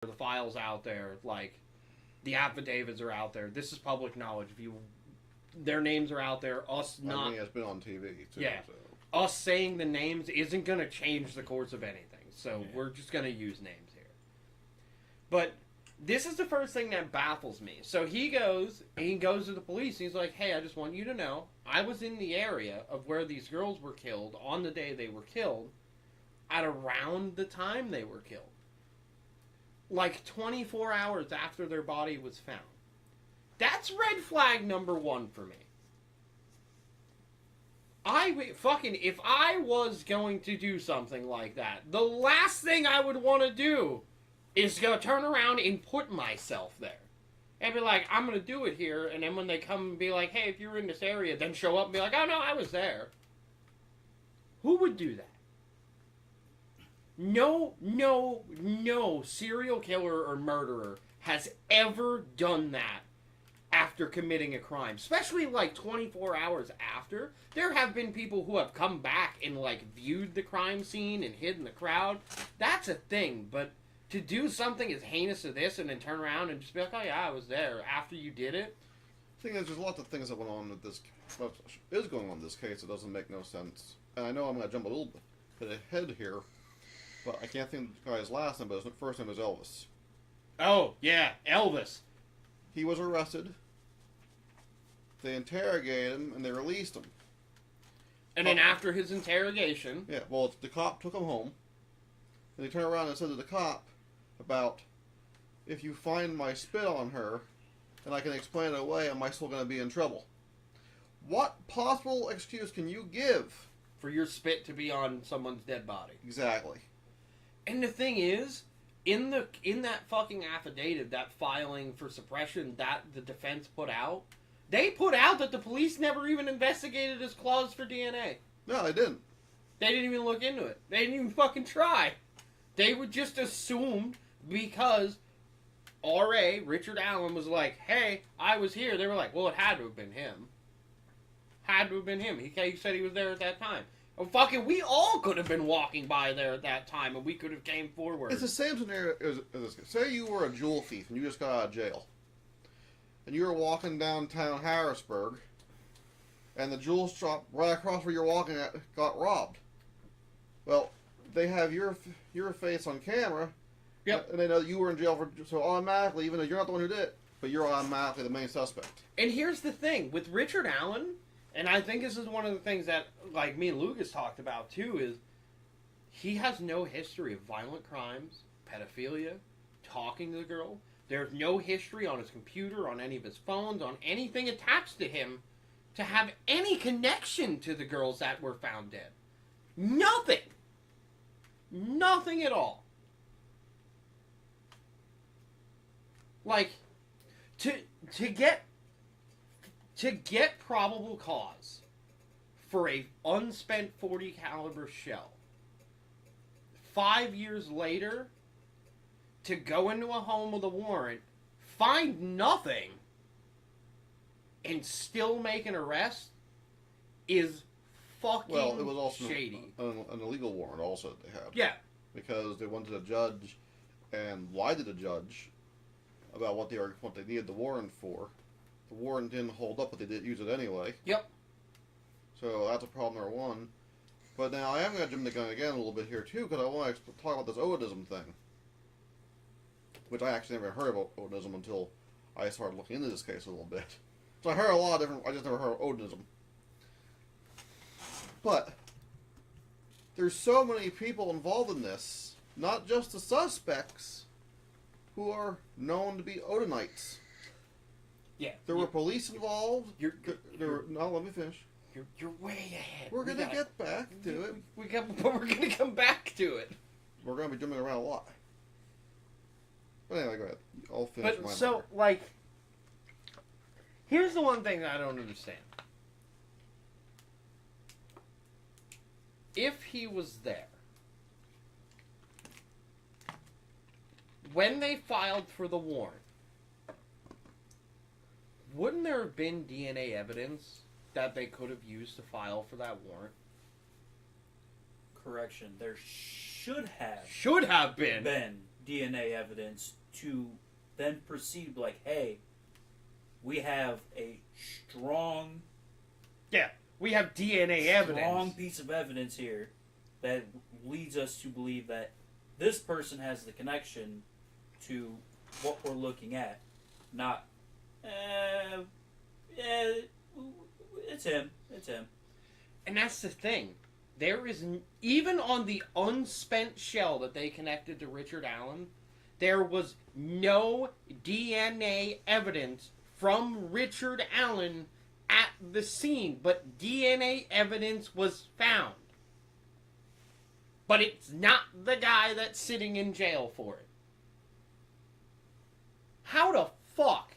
the files out there, like the affidavits are out there. This is public knowledge. Their names are out there. I mean, it's been on TV too. Yeah. So. Us saying the names isn't going to change the course of anything. So we're just going to use names here. But this is the first thing that baffles me. So he goes to the police. And he's like, hey, I just want you to know, I was in the area of where these girls were killed on the day they were killed at around the time they were killed. Like 24 hours after their body was found. That's red flag number one for me. If I was going to do something like that, the last thing I would want to do is go turn around and put myself there. And be like, I'm going to do it here, and then when they come and be like, hey, if you're in this area, then show up and be like, oh no, I was there. Who would do that? No serial killer or murderer has ever done that after committing a crime. Especially like 24 hours after. There have been people who have come back and like viewed the crime scene and hid in the crowd. That's a thing, but to do something as heinous as this and then turn around and just be like, oh yeah, I was there after you did it. The thing is, there's lots of things that went on with this, what is going on in this case that doesn't make no sense. And I know I'm going to jump a little bit ahead here, but I can't think of the guy's last name, but his first name is Elvis. Oh, yeah, Elvis. He was arrested. They interrogated him, and they released him. And then after his interrogation... Yeah, well, the cop took him home. And they turned around and said to the cop about, if you find my spit on her, and I can explain it away, am I still going to be in trouble? What possible excuse can you give? For your spit to be on someone's dead body. Exactly. And the thing is, in that fucking affidavit, that filing for suppression that the defense put out, they put out that the police never even investigated his clause for DNA. No, they didn't. They didn't even look into it. They didn't even fucking try. They would just assume because R.A., Richard Allen, was like, hey, I was here. They were like, well, it had to have been him. Had to have been him. He said he was there at that time. Oh, fucking, we all could have been walking by there at that time, and we could have came forward. It's the same scenario as this. Say you were a jewel thief, and you just got out of jail. And you were walking downtown Harrisburg, and the jewel shop right across where you're walking at got robbed. Well, they have your face on camera, yep, and they know that you were in jail so automatically, even though you're not the one who did it, but you're automatically the main suspect. And here's the thing with Richard Allen, and I think this is one of the things that like me and Lucas talked about too, is he has no history of violent crimes, pedophilia, talking to the girl. There's no history on his computer, on any of his phones, on anything attached to him to have any connection to the girls that were found dead. Nothing. Nothing at all. Like, to get probable cause for a unspent .40 caliber shell 5 years later, to go into a home with a warrant, find nothing, and still make an arrest is fucking well, it was also shady. An illegal warrant also that they had. Yeah. Because they went to the judge and lied to the judge about what they needed the warrant for. The warrant didn't hold up, but they did use it anyway. Yep. So that's a problem number one. But now I am going to jump the gun again a little bit here too, because I want to talk about this Odism thing. Which I actually never heard about Odism until I started looking into this case a little bit. So I heard a lot of different, I just never heard of Odism. But there's so many people involved in this, not just the suspects, who are known to be Odinites. Yeah. There were police involved. No, let me finish. You're way ahead. We're going to get back to it. But we're going to come back to it. We're going to be jumping around a lot. But anyway, go ahead. I'll finish But my so, number. like, here's the one thing that I don't understand. If he was there, when they filed for the warrant, wouldn't there have been DNA evidence that they could have used to file for that warrant? Correction, there should have been DNA DNA evidence to then proceed like, hey, we have a strong we have DNA evidence. Strong piece of evidence here that leads us to believe that this person has the connection to what we're looking at. Not, it's him. It's him. And that's the thing. There is, even on the unspent shell that they connected to Richard Allen, there was no DNA evidence from Richard Allen at the scene, but DNA evidence was found. But it's not the guy that's sitting in jail for it. How the fuck?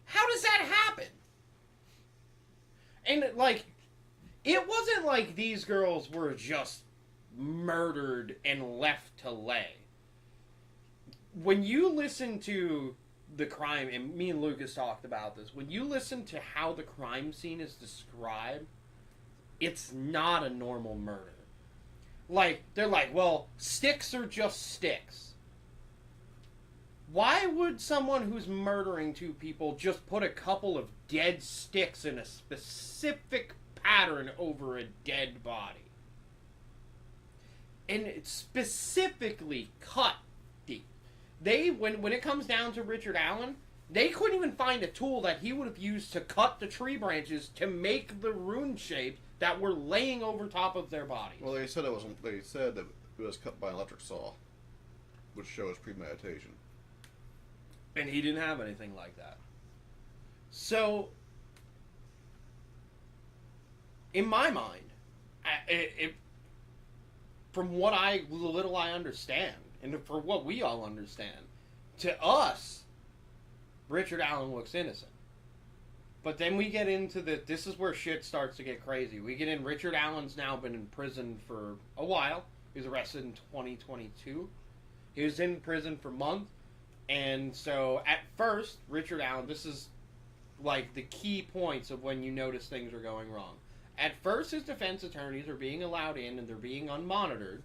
How does that happen? And, like, it wasn't like these girls were just murdered and left to lay. When you listen to the crime, and me and Lucas talked about this, when you listen to how the crime scene is described, it's not a normal murder. Like, they're like, well, sticks are just sticks. Why would someone who's murdering two people just put a couple of dead sticks in a specific pattern over a dead body? And it's specifically cut deep. They, when it comes down to Richard Allen, they couldn't even find a tool that he would have used to cut the tree branches to make the rune shape that were laying over top of their bodies. Well, they said that it was cut by an electric saw, which shows premeditation. And he didn't have anything like that. So, in my mind, from what little I understand, and for what we all understand, to us, Richard Allen looks innocent. But then we get into this is where shit starts to get crazy. We get in, Richard Allen's now been in prison for a while. He was arrested in 2022. He was in prison for months. And so, at first, Richard Allen, this is like the key points of when you notice things are going wrong. At first, his defense attorneys are being allowed in and they're being unmonitored.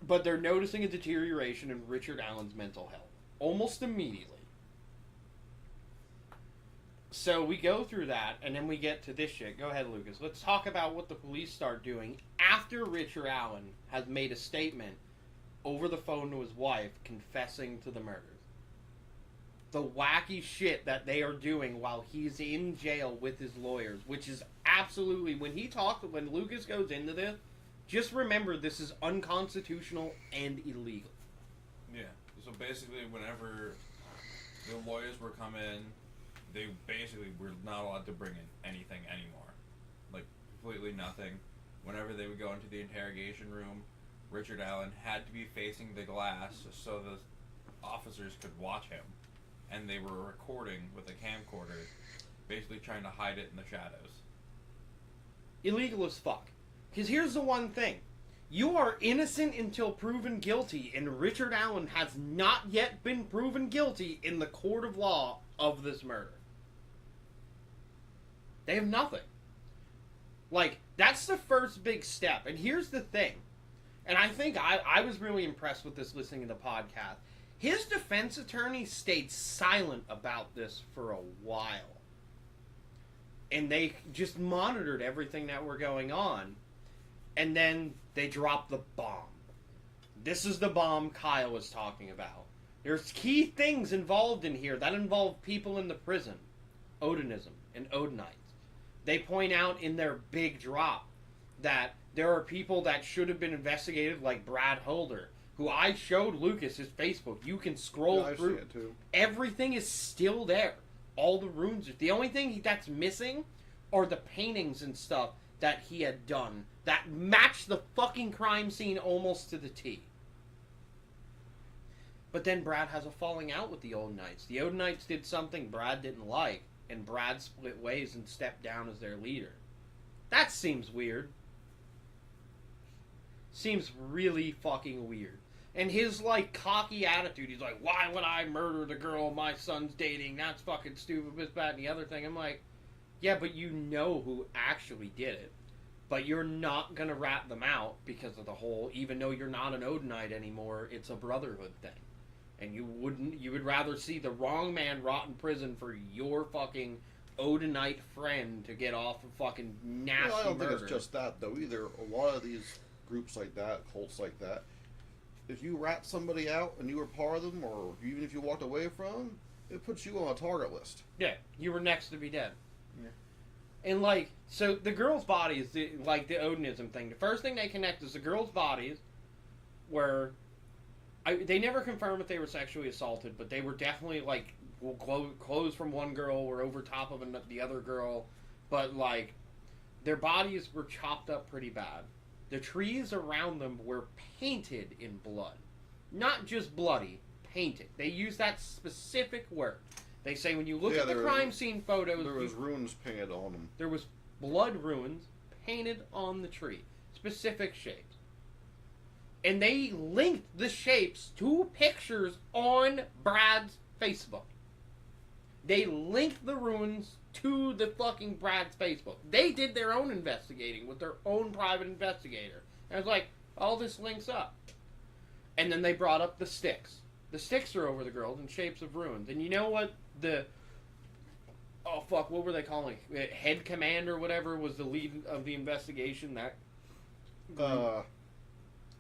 But they're noticing a deterioration in Richard Allen's mental health. Almost immediately. So we go through that, and then we get to this shit. Go ahead, Lucas. Let's talk about what the police start doing after Richard Allen has made a statement over the phone to his wife confessing to the murders. The wacky shit that they are doing while he's in jail with his lawyers, which is absolutely, when Lucas goes into this, just remember this is unconstitutional and illegal. Yeah. So basically, whenever the lawyers were come in, they basically were not allowed to bring in anything anymore. Like, completely nothing. Whenever they would go into the interrogation room, Richard Allen had to be facing the glass so the officers could watch him. And they were recording with a camcorder, basically trying to hide it in the shadows. Illegal as fuck. Because here's the one thing. You are innocent until proven guilty, and Richard Allen has not yet been proven guilty in the court of law of this murder. They have nothing. Like, that's the first big step. And here's the thing. And I think I was really impressed with this listening to the podcast. His defense attorney stayed silent about this for a while. And they just monitored everything that were going on. And then they dropped the bomb. This is the bomb Kyle was talking about. There's key things involved in here that involve people in the prison. Odinism and Odinites. They point out in their big drop that there are people that should have been investigated, like Brad Holder, who I showed Lucas his Facebook. You can scroll through. I see it too. Everything is still there. All the runes. The only thing that's missing are the paintings and stuff that he had done that match the fucking crime scene almost to the T. But then Brad has a falling out with the Odinites. The Odinites did something Brad didn't like, and Brad split ways and stepped down as their leader. That seems weird. Seems really fucking weird. And his, like, cocky attitude, he's like, why would I murder the girl my son's dating? That's fucking stupid, this, that, and the other thing. I'm like, yeah, but you know who actually did it. But you're not going to rat them out because of the whole, even though you're not an Odinite anymore, it's a brotherhood thing. And you would rather see the wrong man rot in prison for your fucking Odinite friend to get off of fucking nasty Well, I don't murder. think it's just that, though, either. A lot of these groups like that, cults like that, if you rat somebody out and you were part of them, or even if you walked away from them, it puts you on a target list. Yeah, you were next to be dead. Yeah. And, like, so the girls' bodies, like the Odinism thing, the first thing they connect is the girls' bodies were... they never confirmed if they were sexually assaulted, but they were definitely, like, clothes from one girl were over top of the other girl. But, like, their bodies were chopped up pretty bad. The trees around them were painted in blood. Not just bloody, painted. They use that specific word. They say when you look at the crime scene photos... There was runes painted on them. There was blood runes painted on the tree. Specific shapes. And they linked the shapes to pictures on Brad's Facebook. They linked the runes to the fucking Brad's Facebook. They did their own investigating with their own private investigator. And I was like, all this links up. And then they brought up the sticks. The sticks are over the girls in shapes of runes. And you know what what were they calling it? Head Command or whatever was the lead of the investigation. That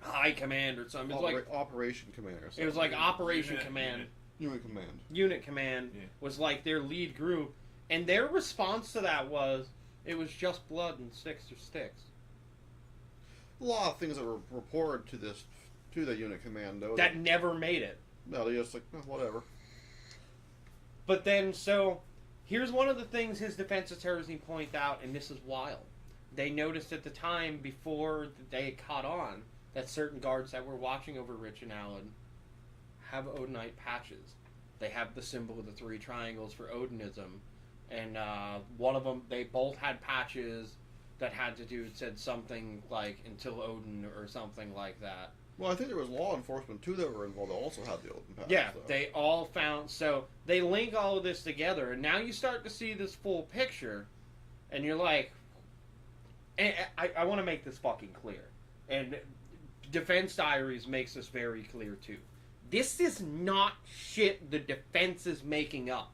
High Command or something. It was like Operation Command or something. It was like Operation Command. Unit Command was like their lead group. And their response to that was, it was just blood and sticks are sticks. A lot of things that were reported to the Unit Command, though. That never made it. No, they just like, whatever. But then, so, here's one of the things his defense attorney pointed out, and this is wild. They noticed at the time, before they had caught on, that certain guards that were watching over Rich and Alan have Odinite patches. They have the symbol of the three triangles for Odinism. And one of them, they both had patches that had to do, said something like, until Odin or something like that. Well, I think there was law enforcement, too, that were involved that also had the Odin patches. Yeah, though. they all found, so they link all of this together, and now you start to see this full picture, and you're like, and I want to make this fucking clear, and Defense Diaries makes this very clear, too. This is not shit the defense is making up.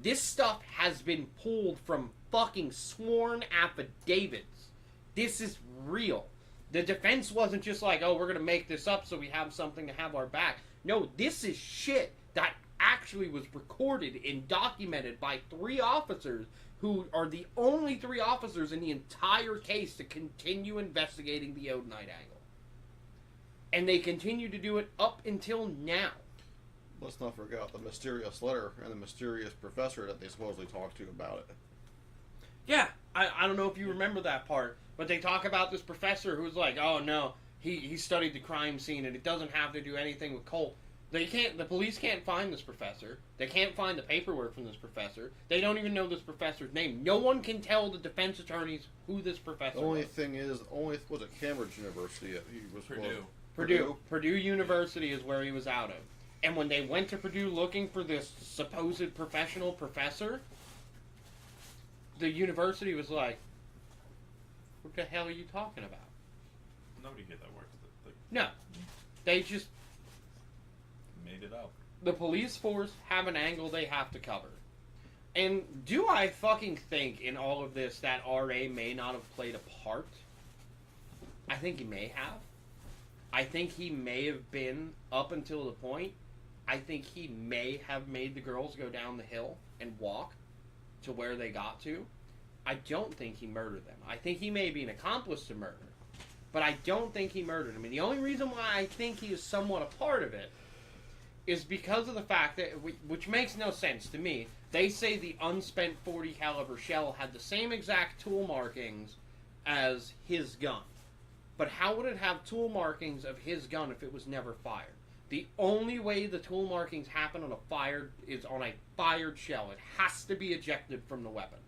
This stuff has been pulled from fucking sworn affidavits. This is real. The defense wasn't just like, oh, we're going to make this up so we have something to have our back. No, this is shit that actually was recorded and documented by 3 officers who are the only 3 officers in the entire case to continue investigating the Odinite angle. And they continue to do it up until now. Let's not forget the mysterious letter and the mysterious professor that they supposedly talked to about it. Yeah, I don't know if you remember that part, but they talk about this professor who's like, oh no, he studied the crime scene and it doesn't have to do anything with Colt. The police can't find this professor. They can't find the paperwork from this professor. They don't even know this professor's name. No one can tell the defense attorneys who this professor The only was. thing is, was it Cambridge University? He was Purdue University is where he was out of. And when they went to Purdue looking for this supposed professional professor, the university was like, what the hell are you talking about? Nobody here that works. No. They just... made it up. The police force have an angle they have to cover. And do I fucking think in all of this that R.A. may not have played a part? I think he may have. I think he may have been, up until the point, I think he may have made the girls go down the hill and walk to where they got to. I don't think he murdered them. I think he may be an accomplice to murder. But I don't think he murdered them. And the only reason why I think he is somewhat a part of it is because of the fact that, which makes no sense to me, they say the unspent .40 caliber shell had the same exact tool markings as his gun. But how would it have tool markings of his gun if it was never fired? The only way the tool markings happen on is on a fired shell. It has to be ejected from the weapon.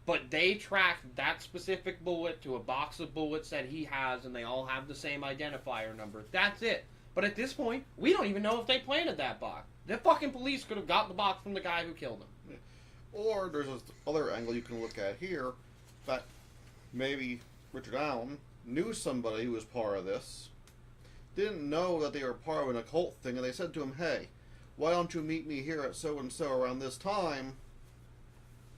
But they tracked that specific bullet to a box of bullets that he has, and they all have the same identifier number. That's it. But at this point, we don't even know if they planted that box. The fucking police could have got the box from the guy who killed him. Or there's this other angle you can look at here, that maybe Richard Allen knew somebody who was part of this, didn't know that they were part of an occult thing, and they said to him, hey, why don't you meet me here at so-and-so around this time?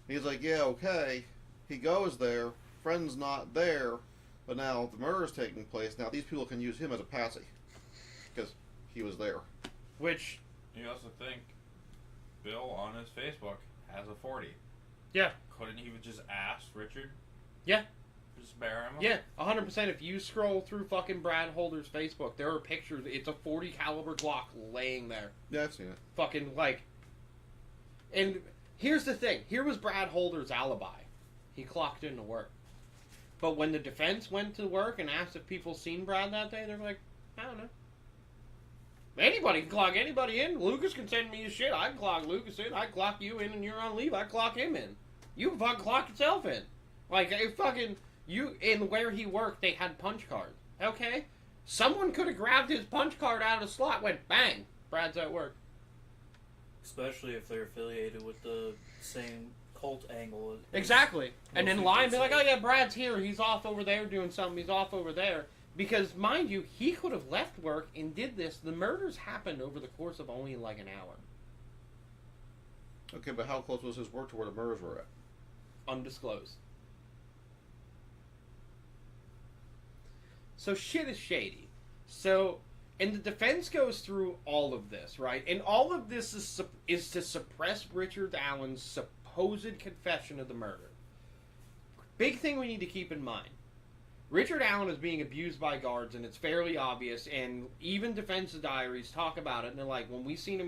He's like, yeah, okay. He goes there, friend's not there, but now the murder's taking place. Now these people can use him as a patsy, because he was there. Which, You also think Bill on his Facebook has a 40. yeah. Couldn't he have just asked Richard? Yeah. Just bear him up? Yeah, 100%. If you scroll through fucking Brad Holder's Facebook, there are pictures. It's a 40 caliber Glock laying there. Yeah, I've seen it. Fucking, like... And here's the thing. Here was Brad Holder's alibi. He clocked into work. But when the defense went to work and asked if people seen Brad that day, they're like, I don't know. Anybody can clock anybody in. Lucas can send me his shit. I can clock Lucas in. I can clock you in and you're on leave. I clock him in. You can fucking clock yourself in. Like, it fucking... You, in where he worked, they had punch cards. Okay? Someone could have grabbed his punch card out of the slot, went bang, Brad's at work. Especially if they're affiliated with the same cult angle. Exactly. And then Most lie and be people like, say. oh yeah, Brad's here, he's off over there doing something, he's off over there. Because, mind you, he could have left work and did this. The murders happened over the course of only like an hour. Okay, but how close was his work to where the murders were at? Undisclosed. So shit is shady. So, and the defense goes through all of this, right? And all of this is to suppress Richard Allen's supposed confession of the murder. Big thing we need to keep in mind. Richard Allen is being abused by guards, and it's fairly obvious, and even defense diaries talk about it, and they're like, when I seen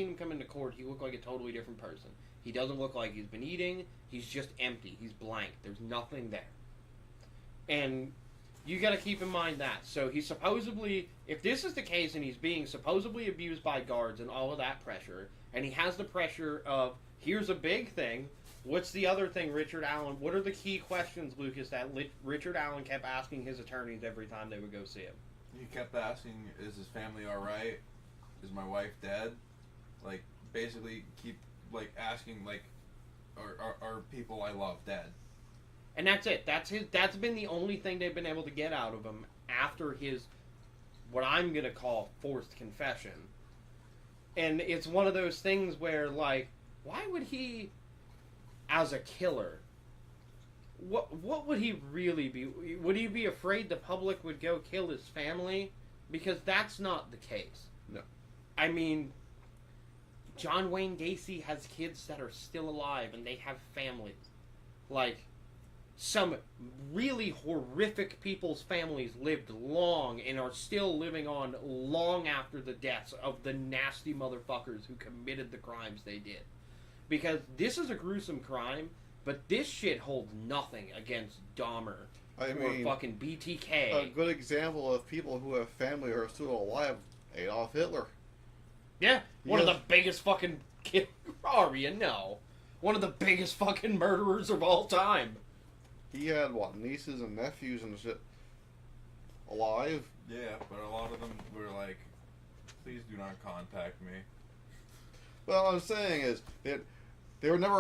him come into court, he looked like a totally different person. He doesn't look like he's been eating, he's just empty, he's blank, there's nothing there. And you gotta keep in mind that. So he's supposedly, if this is the case, and he's being supposedly abused by guards and all of that pressure, and he has the pressure of, here's a big thing, what's the other thing Richard Allen... What are the key questions, Lucas, that Richard Allen kept asking his attorneys every time they would go see him? He kept asking, is his family alright? Is my wife dead? Like, basically keep, like, asking, like, are people I love dead? And that's it. That's been the only thing they've been able to get out of him after his, what I'm going to call, forced confession. And it's one of those things where, like, why would he... As a killer, what would he really be? Would he be afraid the public would go kill his family? Because that's not the case. No. I mean, John Wayne Gacy has kids that are still alive and they have families. Like, some really horrific people's families lived long and are still living on long after the deaths of the nasty motherfuckers who committed the crimes they did. Because this is a gruesome crime, but this shit holds nothing against Dahmer or fucking BTK. A good example of people who have family who are still alive, Adolf Hitler. Yeah, one of the biggest fucking... One of the biggest fucking murderers of all time. He had, nieces and nephews and shit alive? Yeah, but a lot of them were like, please do not contact me. Well, what I'm saying is, that they were never